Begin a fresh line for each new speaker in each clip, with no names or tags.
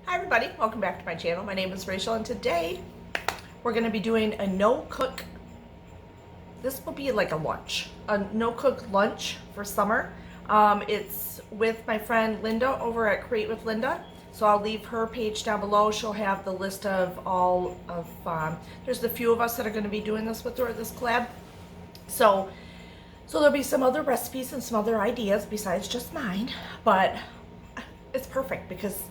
Hi everybody, welcome back to my channel. My name is Rachel and today we're going to be doing a no-cook, this will be like a lunch, a no-cook lunch for summer. It's with my friend Linda over at Create with Linda. So I'll leave her page down below. She'll have the list of all of, there's a few of us that are going to be doing this with her, this collab. So there'll be some other recipes and some other ideas besides just mine, but it's perfect because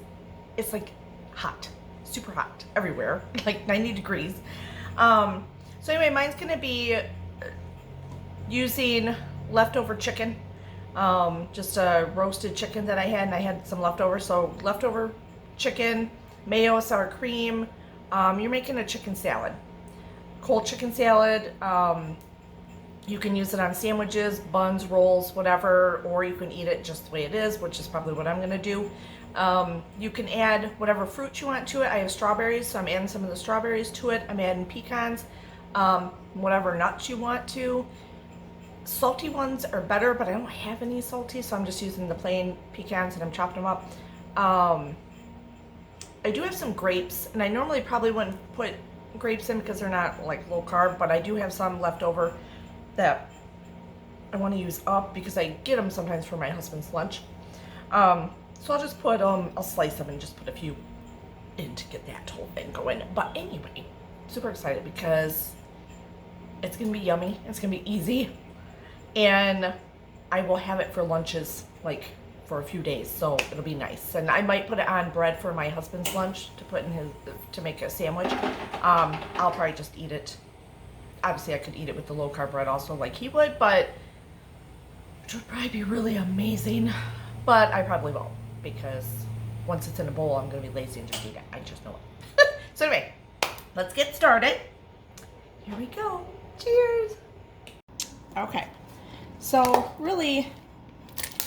it's like hot, super hot everywhere, like 90 degrees. So anyway, mine's gonna be using leftover chicken, just a roasted chicken that I had, and I had some leftover. So leftover chicken, mayo, sour cream. You're making a chicken salad, cold chicken salad. You can use it on sandwiches, buns, rolls, whatever, or you can eat it just the way it is, which is probably what I'm gonna do. You can add whatever fruit you want to it. I have strawberries, so I'm adding some of the strawberries to it. I'm adding pecans, whatever nuts you want to. Salty ones are better, but I don't have any salty, so I'm just using the plain pecans and I'm chopping them up. I do have some grapes, and I normally probably wouldn't put grapes in because they're not like low carb, but I do have some left over that I want to use up because I get them sometimes for my husband's lunch. So I'll just put, I'll slice them and just put a few in to get that whole thing going. But anyway, super excited because it's going to be yummy. It's going to be easy. And I will have it for lunches, like for a few days. So it'll be nice. And I might put it on bread for my husband's lunch to put in his, to make a sandwich. I'll probably just eat it. Obviously I could eat it with the low carb bread also like he would, but which would probably be really amazing. But I probably won't, because once it's in a bowl, I'm going to be lazy and just eat it. I just know it. So anyway, let's get started. Here we go. Cheers. Okay. So really,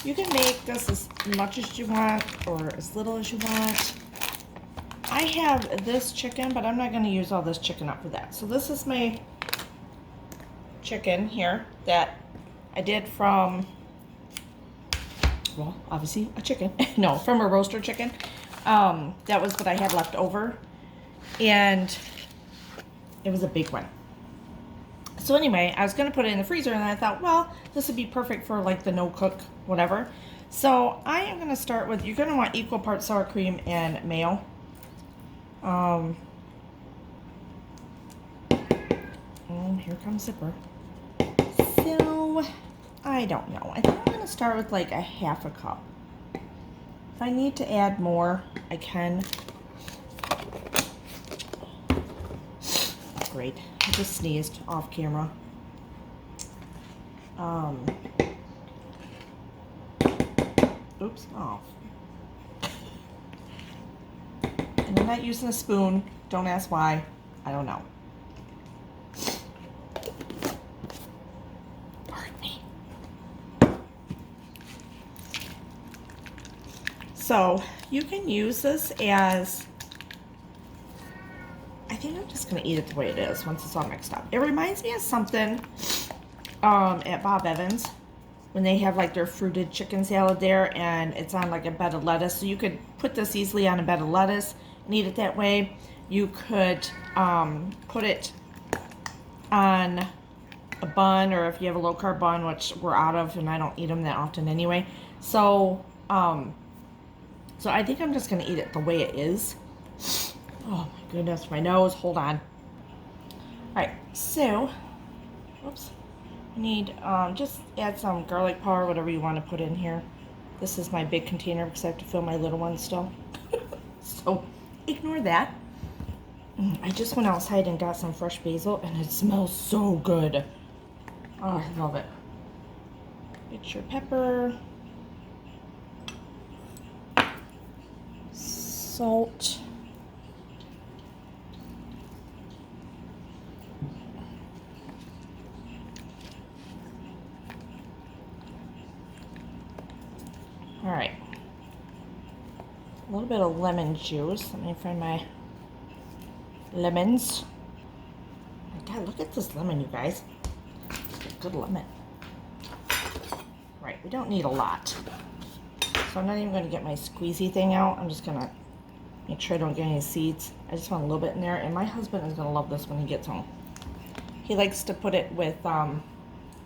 you can make this as much as you want or as little as you want. I have this chicken, but I'm not going to use all this chicken up for that. So this is my chicken here that I did from, well, obviously a chicken. No, from a roaster chicken. That was what I had left over. And it was a big one. So anyway, I was going to put it in the freezer, and I thought, well, this would be perfect for like the no-cook, whatever. So I am going to start with, you're going to want equal parts sour cream and mayo. And here comes Zipper. So I don't know. I think I'm going to start with like a half a cup. If I need to add more, I can. Great. I just sneezed off camera. Oops. Oh. And I'm not using a spoon. Don't ask why. I don't know. So you can use this as, I think I'm just going to eat it the way it is once it's all mixed up. It reminds me of something at Bob Evans when they have like their fruited chicken salad there, and it's on like a bed of lettuce. So you could put this easily on a bed of lettuce and eat it that way. You could put it on a bun, or if you have a low carb bun, which we're out of and I don't eat them that often anyway. So so I think I'm just going to eat it the way it is. Oh my goodness, my nose. Hold on. Alright, so, whoops. I need, just add some garlic powder, whatever you want to put in here. This is my big container because I have to fill my little one still. So, ignore that. I just went outside and got some fresh basil, and it smells so good. Oh, I love it. Get your pepper. Salt. All right. A little bit of lemon juice. Let me find my lemons. Oh my God, look at this lemon, you guys. Good lemon. Right, we don't need a lot. So I'm not even going to get my squeezy thing out. I'm just going to Make sure I don't get any seeds. I just want a little bit in there, and my husband is gonna love this when he gets home. He likes to put it with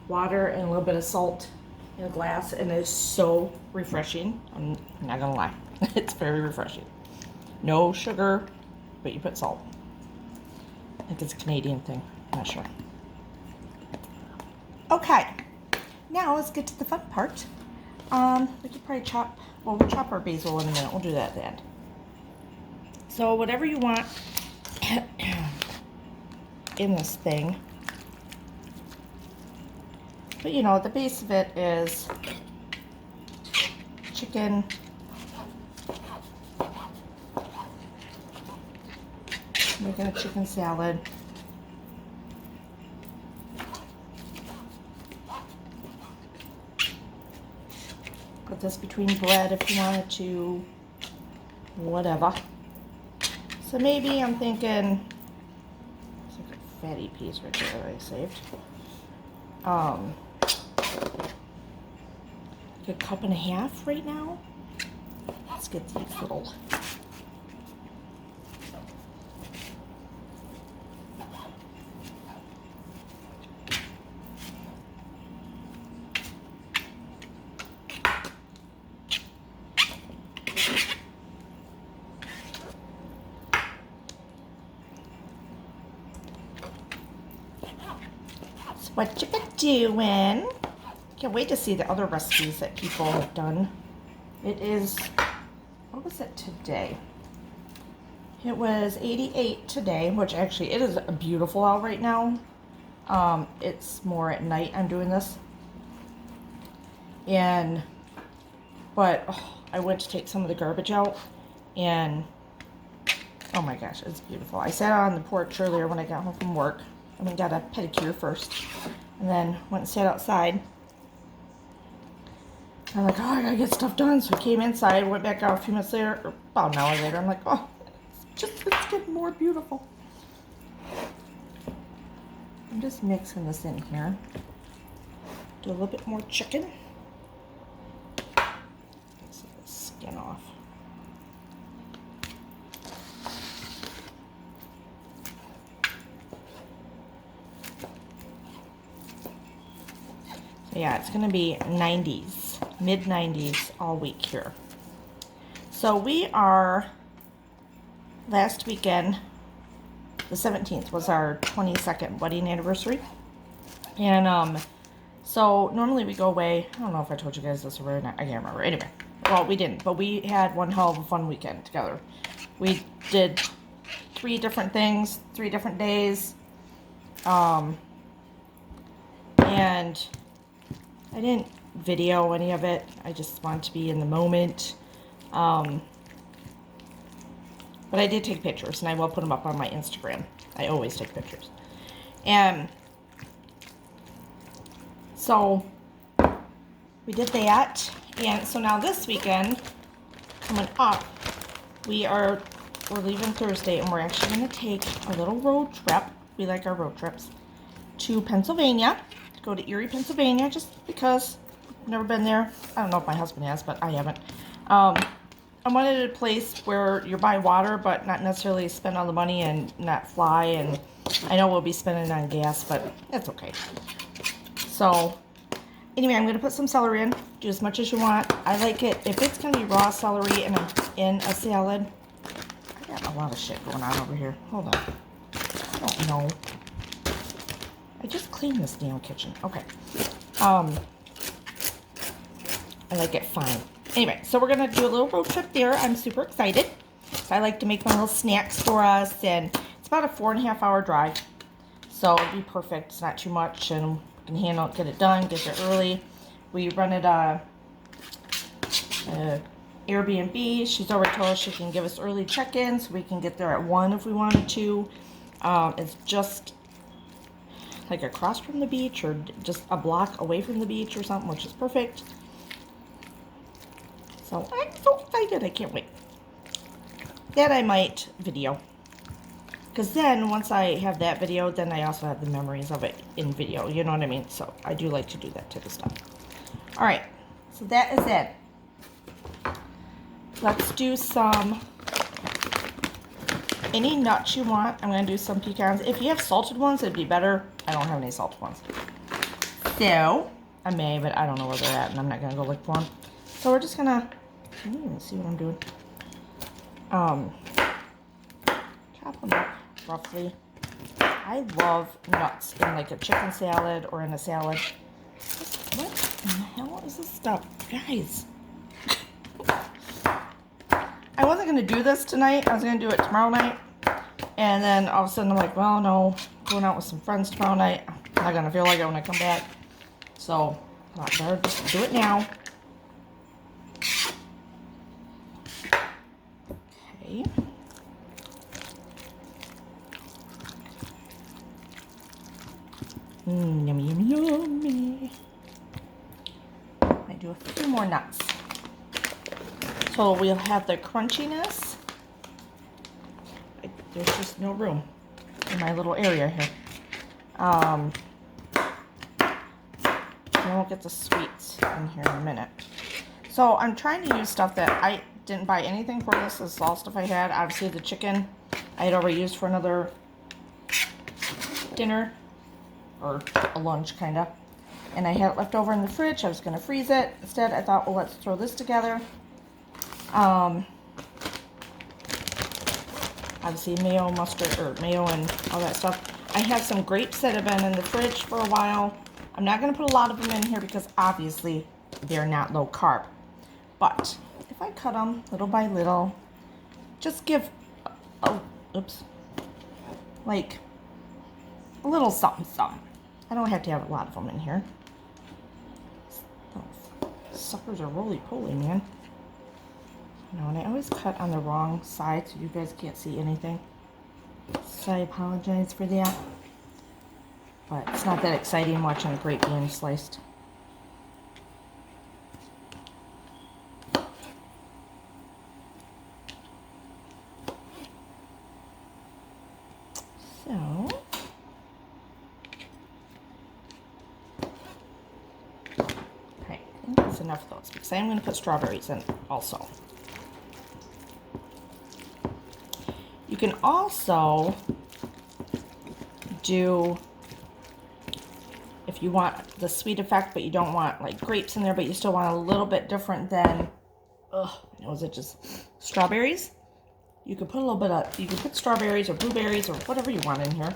water and a little bit of salt in a glass, and it is so refreshing. I'm not gonna lie. It's very refreshing. No sugar, but you put salt. I think it's a Canadian thing. I'm not sure. Okay, now let's get to the fun part. We could probably chop, well, we'll chop our basil in a minute. We'll do that at the end. So whatever you want in this thing. But you know, the base of it is chicken, making a chicken salad. Put this between bread if you wanted to, whatever. So maybe I'm thinking, it's like a fatty piece right there that I saved. Like a cup and a half right now. Let's get these little. So what you been doing? Can't wait to see the other recipes that people have done. It is, what was it today? It was 88 today, which actually it is beautiful out right now. It's more at night I'm doing this. But I went to take some of the garbage out, and oh my gosh, it's beautiful. I sat on the porch earlier when I got home from work. I mean, got a pedicure first, and then went and sat outside. I'm like, oh, I gotta get stuff done. So I came inside, went back out a few minutes later, or about an hour later. I'm like, oh, it's getting more beautiful. I'm just mixing this in here. Do a little bit more chicken. Get some of the skin off. So yeah, it's gonna be 90s. Mid-90s all week here. So we are, last weekend, the 17th was our 22nd wedding anniversary. And so normally we go away, I don't know if I told you guys this or not, I can't remember. Anyway, well, we didn't, but we had one hell of a fun weekend together. We did 3 different things, 3 different days. And I didn't video any of it. I just want to be in the moment. But I did take pictures, and I will put them up on my Instagram. I always take pictures. And so we did that. And so now this weekend, coming up, we're leaving Thursday, and we're actually going to take a little road trip. We like our road trips to Pennsylvania. Go to Erie, Pennsylvania, just because I've never been there. I don't know if my husband has, but I haven't. I wanted a place where you're by water, but not necessarily spend all the money and not fly. And I know we'll be spending on gas, but that's okay. So anyway, I'm going to put some celery in. Do as much as you want. I like it. If it's going to be raw celery in a salad, I got a lot of shit going on over here. Hold on. I don't know. I just cleaned this damn kitchen. Okay. I like it fine. Anyway, so we're going to do a little road trip there. I'm super excited. So I like to make my little snacks for us. And it's about a 4.5 hour drive. So it'll be perfect. It's not too much. And we can handle it, get it done, get there early. We rented a Airbnb. She's already told us she can give us early check-in. So we can get there at 1 if we wanted to. It's just like across from the beach or just a block away from the beach or something, which is perfect. So I'm so excited. I can't wait. That I might video. Because then once I have that video, then I also have the memories of it in video. You know what I mean? So I do like to do that type of stuff. All right. So that is it. Let's do some any nuts you want. I'm going to do some pecans. If you have salted ones, it'd be better. I don't have any salted ones. So, I may, but I don't know where they're at, and I'm not going to go look for them. So we're just going to, see what I'm doing. Chop them up roughly. I love nuts in like a chicken salad or in a salad. What in the hell is this stuff? Guys. I wasn't going to do this tonight. I was going to do it tomorrow night. And then all of a sudden I'm like, well, no, going out with some friends tomorrow night. I'm not going to feel like it when I come back. So, I thought better just do it now. Okay. Yummy, yummy, yummy. I do a few more nuts. So we'll have the crunchiness. There's just no room in my little area here. And we'll get the sweets in here in a minute. So I'm trying to use stuff that I didn't buy anything for this. This is all stuff I had. Obviously the chicken I had already used for another dinner or a lunch kind of. And I had it left over in the fridge. I was going to freeze it. Instead I thought, well, let's throw this together. Obviously mayo, mustard, or mayo and all that stuff. I have some grapes that have been in the fridge for a while. I'm not going to put a lot of them in here because obviously they're not low carb. But if I cut them little by little, just give, like a little something, something. I don't have to have a lot of them in here. Oh, suckers are roly-poly, man. No, and I always cut on the wrong side so you guys can't see anything. So I apologize for that. But it's not that exciting watching a grape being sliced. So, okay, I think that's enough of those because I am going to put strawberries in also. You can also do, if you want the sweet effect, but you don't want like grapes in there, but you still want a little bit different than, was it just strawberries? You could put a little bit of, you could put strawberries or blueberries or whatever you want in here.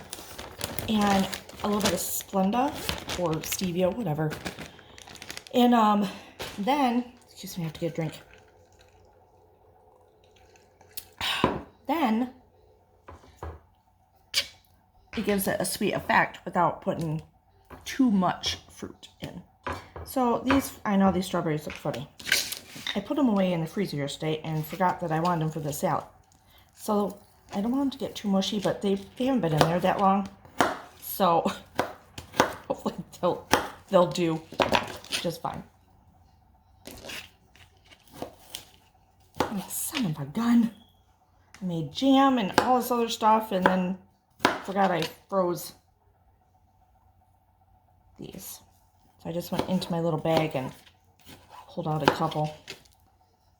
And a little bit of Splenda or stevia, whatever. And then, excuse me, I have to get a drink. Then it gives it a sweet effect without putting too much fruit in. So these, I know these strawberries look funny. I put them away in the freezer yesterday and forgot that I wanted them for the salad. So I don't want them to get too mushy, but they haven't been in there that long. So hopefully they'll do just fine. Oh, son of a gun. I made jam and all this other stuff and then forgot I froze these. So I just went into my little bag and pulled out a couple.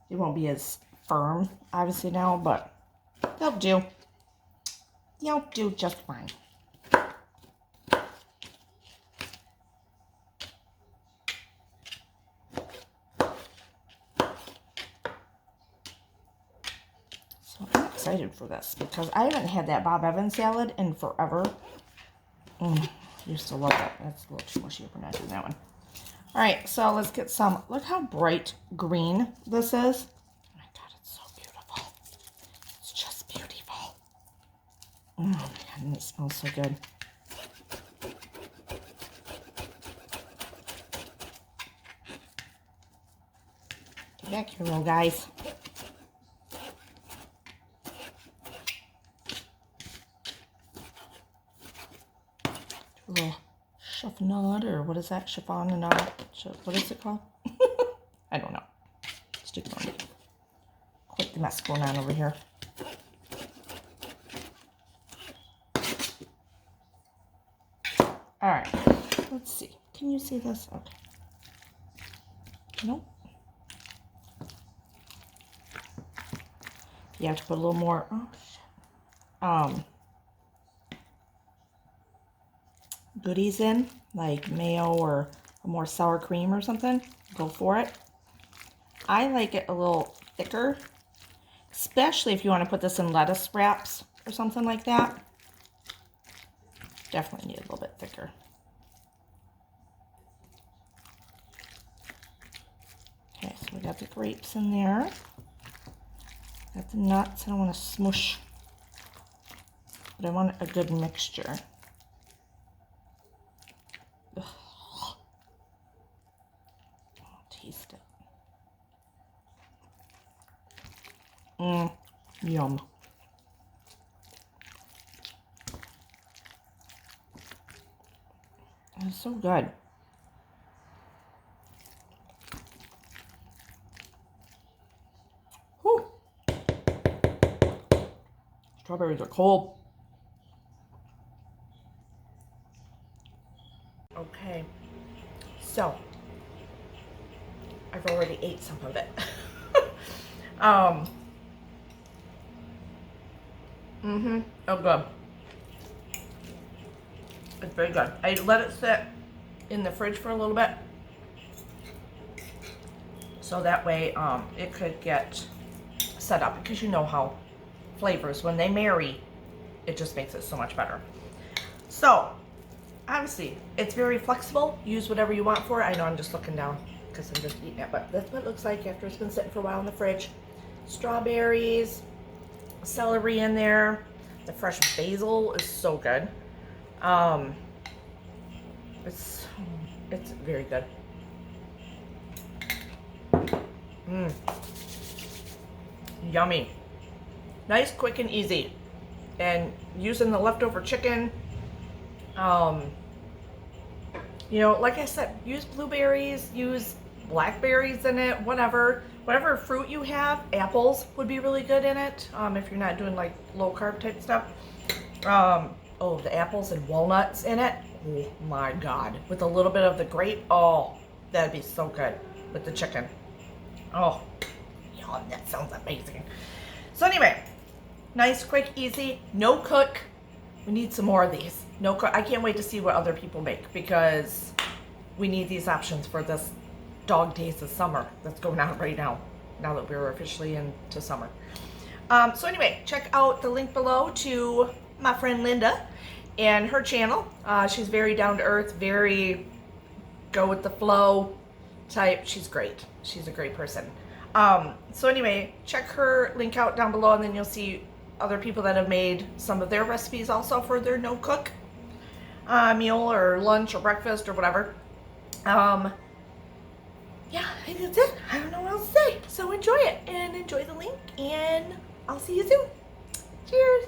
They won't be as firm, obviously, now, but they'll do. They'll do just fine. So I'm excited for this because I haven't had that Bob Evans salad in forever. I used to love that. That's a little too mushy if we're not doing that one. All right, so let's get some. Look how bright green this is. Oh my God, it's so beautiful. It's just beautiful. Oh my God, and it smells so good. Get back here, little guys. A little chiffonade, or what is that? Chiffonade? What is it called? I don't know. Stick it on me. Quite the mess going on over here. All right. Let's see. Can you see this? Okay. Nope. You have to put a little more. Oh, shit. goodies in, like mayo or a more sour cream or something, go for it. I like it a little thicker, especially if you want to put this in lettuce wraps or something like that. Definitely need a little bit thicker. Okay, so we got the grapes in there. Got the nuts. I don't want to smush, but I want a good mixture. Ugh. I'll taste it. Yum. It's so good. Whew. Strawberries are cold. Okay, so I've already ate some of it. Oh, good. It's very good. I let it sit in the fridge for a little bit, so that way it could get set up, because you know how flavors, when they marry, it just makes it so much better. So obviously it's very flexible. Use whatever you want for it. I know I'm just looking down because I'm just eating it, but that's what it looks like after it's been sitting for a while in the fridge. Strawberries, celery in there. The fresh basil is so good. It's very good. Yummy. Nice, quick, and easy. And using the leftover chicken, you know, like I said, use blueberries, use blackberries in it, whatever fruit you have. Apples would be really good in it, if you're not doing like low carb type stuff. Oh, the apples and walnuts in it. Oh my God. With a little bit of the grape. Oh, that'd be so good with the chicken. Oh, yum, that sounds amazing. So anyway, nice, quick, easy, no cook. We need some more of these. No cook. I can't wait to see what other people make, because we need these options for this dog days of summer that's going on right now that we're officially into summer. So anyway, check out the link below to my friend Linda and her channel. She's very down to earth, very go with the flow type. She's great. She's a great person. So anyway, check her link out down below, and then you'll see other people that have made some of their recipes also for their no cook meal or lunch or breakfast or whatever. Yeah, I think that's it. I don't know what else to say. So enjoy it and enjoy the link, and I'll see you soon. Cheers.